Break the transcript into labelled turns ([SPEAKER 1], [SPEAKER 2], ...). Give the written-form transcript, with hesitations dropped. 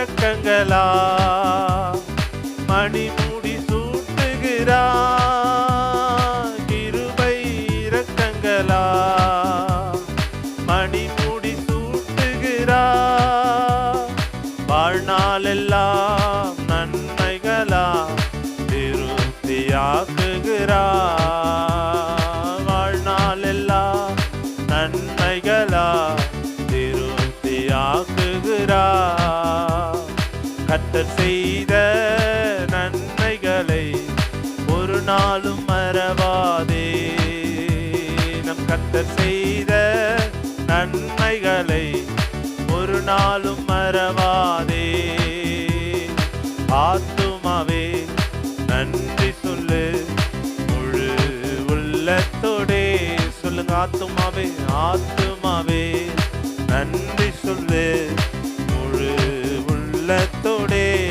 [SPEAKER 1] இரக்கங்களா மணிமுடி சூட்டுகிறார். கிருபை இரக்கங்களா மணிமுடி சூட்டுகிறார். வாழ்நாளெல்லாம் நன்மைகளா திருப்தியாக்குகிறார். வாழ்நாளெல்லாம் நன்மைகளா திருப்தியாக்குகிறார். கர்த்தர் செய்த நன்மைகளை ஒரு நாளும் மறவாதே. நம் கர்த்தர் செய்த நன்மைகளை ஒரு நாளும் மறவாதே. ஆத்துமாவே நன்றி சொல்லு முழு உள்ளத்தோடே சொல்லுங்க. ஆத்துமாவே ஆத்துமாவே நன்றி சொல்லு